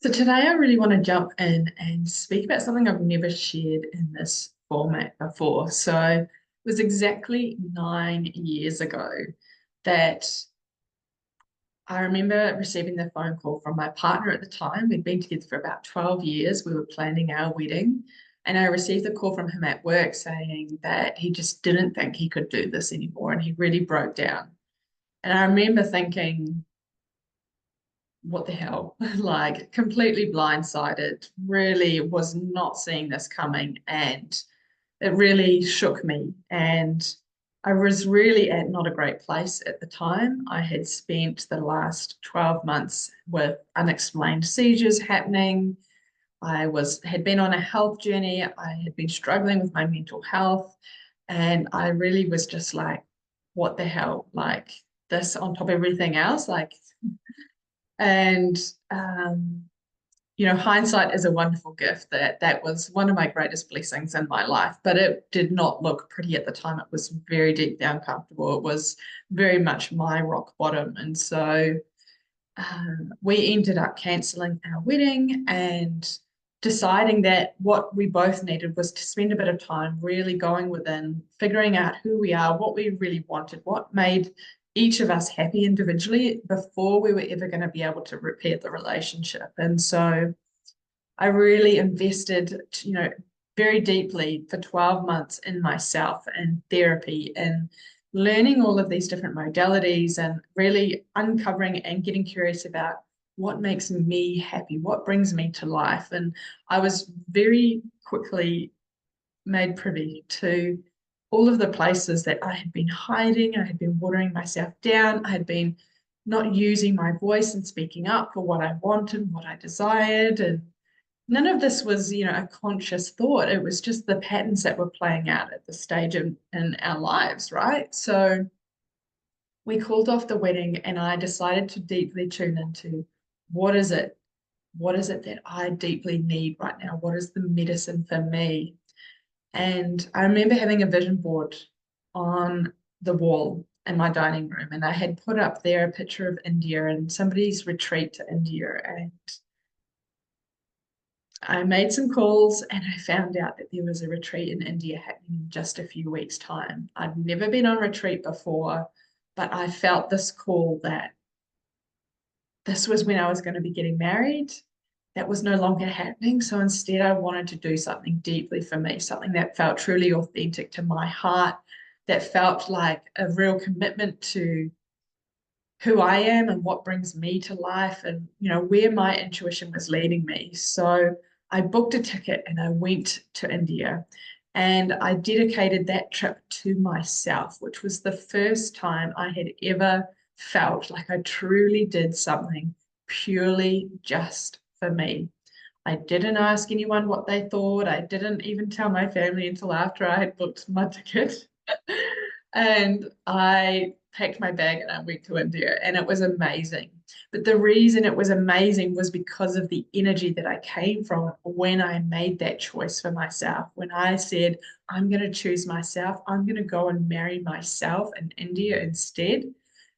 So today I really want to jump in and speak about something I've never shared in this format before. So it was exactly 9 years ago that I remember receiving the phone call from my partner at the time. We'd been together for about 12 years. We were planning our wedding. And I received a call from him at work saying that he just didn't think he could do this anymore and he really broke down. And I remember thinking, what the hell? Like completely blindsided, really was not seeing this coming. And it really shook me. And I was really at not a great place at the time. I had spent the last 12 months with unexplained seizures happening. Had been on a health journey. I had been struggling with my mental health. And I really was just like, what the hell? Like this on top of everything else, like and hindsight is a wonderful gift. That was one of my greatest blessings in my life, but it did not look pretty at the time. It was very deep down comfortable. It was very much my rock bottom. And so we ended up cancelling our wedding and deciding that what we both needed was to spend a bit of time really going within, figuring out who we are, what we really wanted, what made each of us happy individually before we were ever going to be able to repair the relationship. And so I really invested, very deeply for 12 months in myself and therapy and learning all of these different modalities and really uncovering and getting curious about what makes me happy, what brings me to life. And I was very quickly made privy to all of the places that I had been hiding. I had been watering myself down. I had been not using my voice and speaking up for what I wanted, what I desired. And none of this was, a conscious thought. It was just the patterns that were playing out at the stage in our lives, right? So we called off the wedding and I decided to deeply tune into what is it? What is it that I deeply need right now? What is the medicine for me? And I remember having a vision board on the wall in my dining room, and I had put up there a picture of India and somebody's retreat to India. And I made some calls and I found out that there was a retreat in India happening in just a few weeks' time. I'd never been on retreat before, but I felt this call that this was when I was going to be getting married. That was no longer happening. So instead, I wanted to do something deeply for me, something that felt truly authentic to my heart, that felt like a real commitment to who I am and what brings me to life and, where my intuition was leading me. So I booked a ticket and I went to India and I dedicated that trip to myself, which was the first time I had ever felt like I truly did something purely just for me. I didn't ask anyone what they thought. I didn't even tell my family until after I had booked my ticket. And I packed my bag and I went to India, and it was amazing. But the reason it was amazing was because of the energy that I came from when I made that choice for myself. When I said, I'm going to choose myself, I'm going to go and marry myself in India instead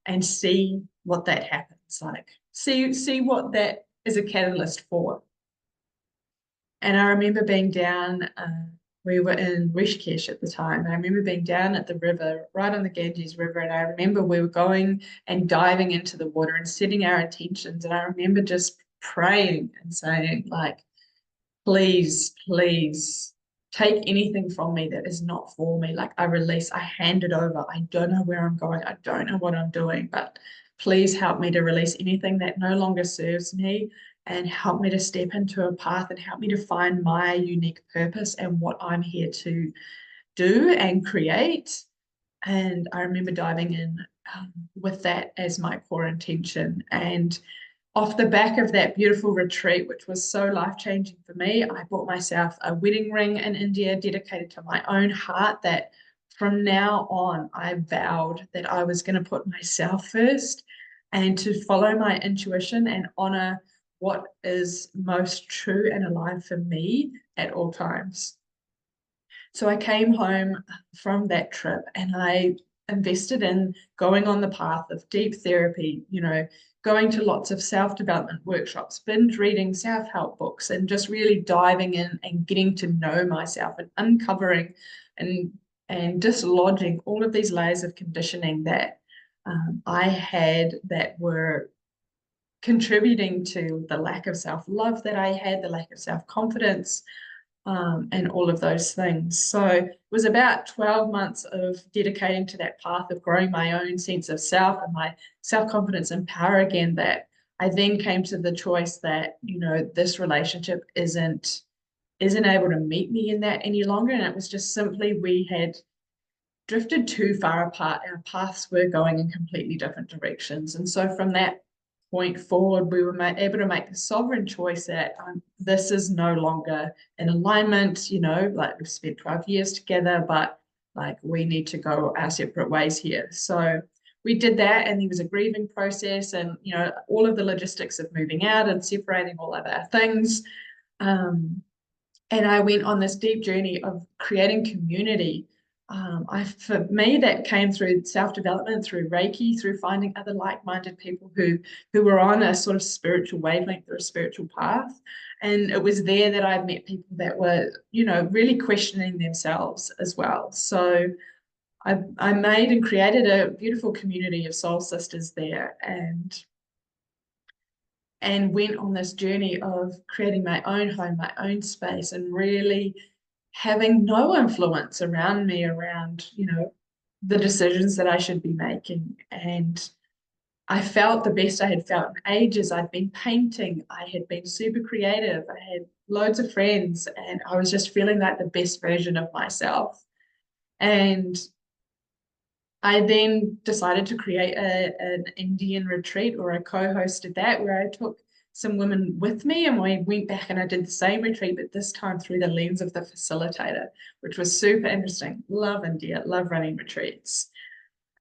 and see what that happens like. See what that is a catalyst for. And I remember being down, we were in Rishikesh at the time. And I remember being down at the river, right on the Ganges River. And I remember we were going and diving into the water and setting our intentions. And I remember just praying and saying, like, please, please take anything from me that is not for me. Like, I release, I hand it over. I don't know where I'm going. I don't know what I'm doing, but please help me to release anything that no longer serves me and help me to step into a path and help me to find my unique purpose and what I'm here to do and create. And I remember diving in with that as my core intention. And off the back of that beautiful retreat, which was so life-changing for me, I bought myself a wedding ring in India dedicated to my own heart that from now on, I vowed that I was going to put myself first and to follow my intuition and honor what is most true and alive for me at all times. So I came home from that trip and I invested in going on the path of deep therapy, going to lots of self-development workshops, binge reading self-help books, and just really diving in and getting to know myself and uncovering and dislodging all of these layers of conditioning that I had that were contributing to the lack of self-love that I had, the lack of self-confidence, and all of those things. So it was about 12 months of dedicating to that path of growing my own sense of self and my self-confidence and power again, that I then came to the choice that, you know, this relationship isn't able to meet me in that any longer. And it was just simply we had drifted too far apart. Our paths were going in completely different directions. And so from that point forward, we were able to make the sovereign choice that this is no longer in alignment. You know, like we've spent 12 years together, but like we need to go our separate ways here. So we did that, and there was a grieving process, and you know, all of the logistics of moving out and separating all of our things. And I went on this deep journey of creating community. For me, that came through self-development, through Reiki, through finding other like-minded people who were on a sort of spiritual wavelength or a spiritual path. And it was there that I met people that were, you know, really questioning themselves as well. So I made and created a beautiful community of soul sisters there, and went on this journey of creating my own home, my own space, and really having no influence around me around, you know, the decisions that I should be making. And I felt the best I had felt in ages. I'd been painting, I had been super creative, I had loads of friends, and I was just feeling like the best version of myself. And I then decided to create an Indian retreat, or I co-hosted that, where I took some women with me, and we went back and I did the same retreat, but this time through the lens of the facilitator, which was super interesting. Love India, love running retreats.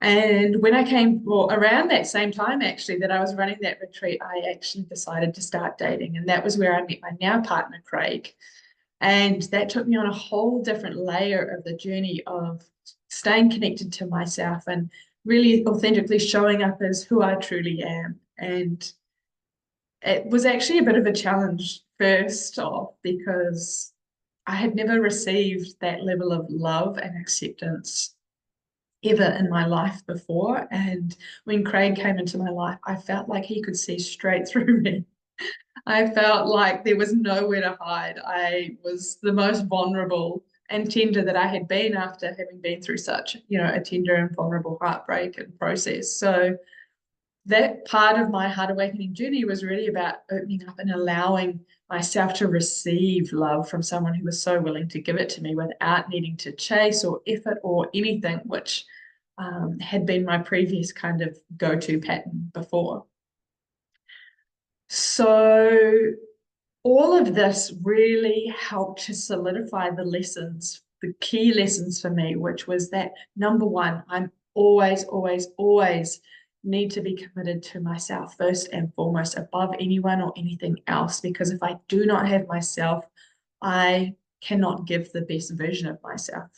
And when I came, well, around that same time actually that I was running that retreat, I actually decided to start dating. And that was where I met my now partner, Craig. And that took me on a whole different layer of the journey of staying connected to myself and really authentically showing up as who I truly am. And it was actually a bit of a challenge first off, because I had never received that level of love and acceptance ever in my life before. And when Craig came into my life, I felt like he could see straight through me. I felt like there was nowhere to hide. I was the most vulnerable and tender that I had been after having been through such, you know, a tender and vulnerable heartbreak and process. So that part of my heart awakening journey was really about opening up and allowing myself to receive love from someone who was so willing to give it to me without needing to chase or effort or anything, which had been my previous kind of go-to pattern before. So all of this really helped to solidify the lessons, the key lessons for me, which was that number one, I'm always, always, always need to be committed to myself first and foremost, above anyone or anything else. Because if I do not have myself, I cannot give the best version of myself.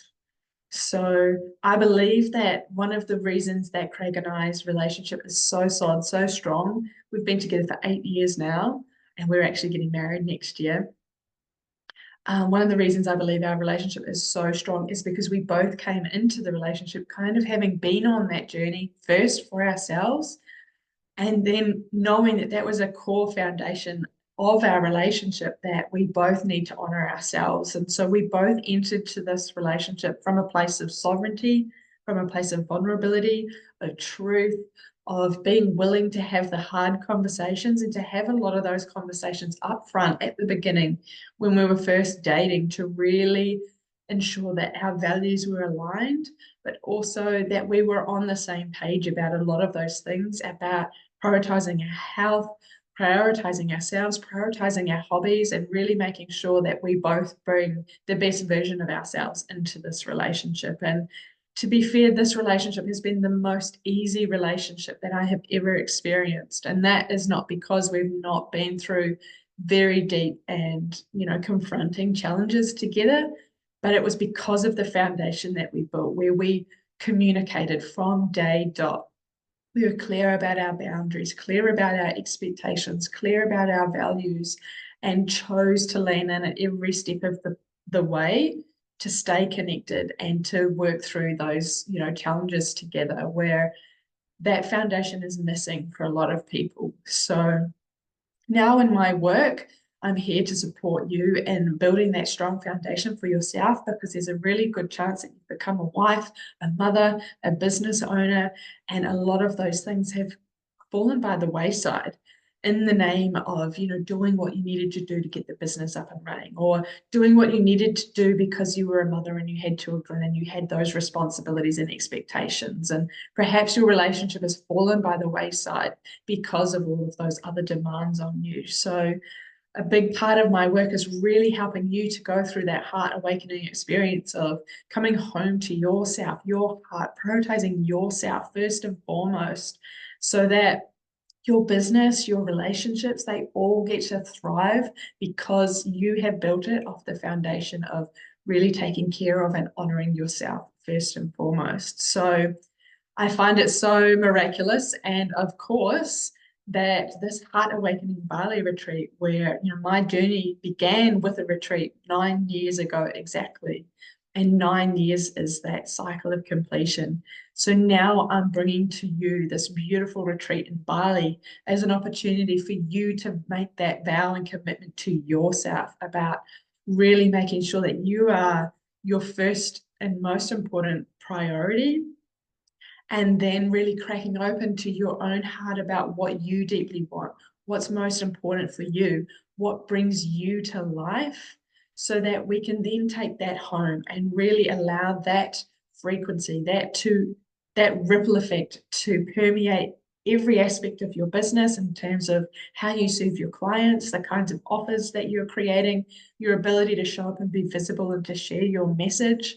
So I believe that one of the reasons that Craig and I's relationship is so solid, so strong, we've been together for 8 years now, and we're actually getting married next year. One of the reasons I believe our relationship is so strong is because we both came into the relationship kind of having been on that journey first for ourselves, and then knowing that that was a core foundation of our relationship, that we both need to honor ourselves. And so we both entered to this relationship from a place of sovereignty, from a place of vulnerability, of truth, of being willing to have the hard conversations, and to have a lot of those conversations up front at the beginning when we were first dating, to really ensure that our values were aligned, but also that we were on the same page about a lot of those things, about prioritizing our health, prioritizing ourselves, prioritizing our hobbies, and really making sure that we both bring the best version of ourselves into this relationship. And to be fair, this relationship has been the most easy relationship that I have ever experienced. And that is not because we've not been through very deep and, you know, confronting challenges together, but it was because of the foundation that we built, where we communicated from day dot. We were clear about our boundaries, clear about our expectations, clear about our values, and chose to lean in at every step of the way to stay connected and to work through those, challenges together, where that foundation is missing for a lot of people. So now in my work, I'm here to support you in building that strong foundation for yourself, because there's a really good chance that you become a wife, a mother, a business owner, and a lot of those things have fallen by the wayside in the name of, doing what you needed to do to get the business up and running, or doing what you needed to do because you were a mother and you had children and you had those responsibilities and expectations. And perhaps your relationship has fallen by the wayside because of all of those other demands on you. So a big part of my work is really helping you to go through that heart awakening experience of coming home to yourself, your heart, prioritizing yourself first and foremost, so that your business, your relationships, they all get to thrive because you have built it off the foundation of really taking care of and honoring yourself first and foremost. So I find it so miraculous. And of course, that this Heart Awakening Bali retreat, where my journey began with a retreat 9 years ago exactly, and 9 years is that cycle of completion. So now I'm bringing to you this beautiful retreat in Bali as an opportunity for you to make that vow and commitment to yourself about really making sure that you are your first and most important priority, and then really cracking open to your own heart about what you deeply want, what's most important for you, what brings you to life, so that we can then take that home and really allow that frequency, that ripple effect to permeate every aspect of your business in terms of how you serve your clients, the kinds of offers that you're creating, your ability to show up and be visible and to share your message,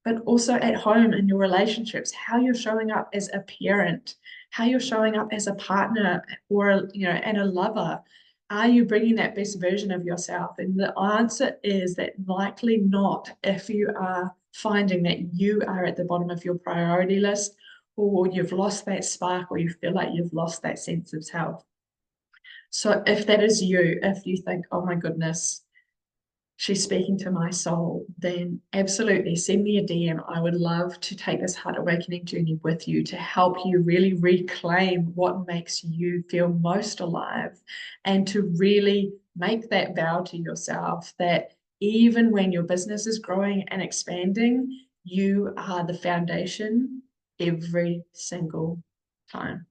but also at home in your relationships, how you're showing up as a parent, how you're showing up as a partner, or, and a lover. Are you bringing that best version of yourself? And the answer is that likely not, if you are finding that you are at the bottom of your priority list, or you've lost that spark, or you feel like you've lost that sense of self. So if that is you, if you think, oh my goodness, she's speaking to my soul, then absolutely send me a DM. I would love to take this heart awakening journey with you to help you really reclaim what makes you feel most alive, and to really make that vow to yourself that even when your business is growing and expanding, you are the foundation every single time.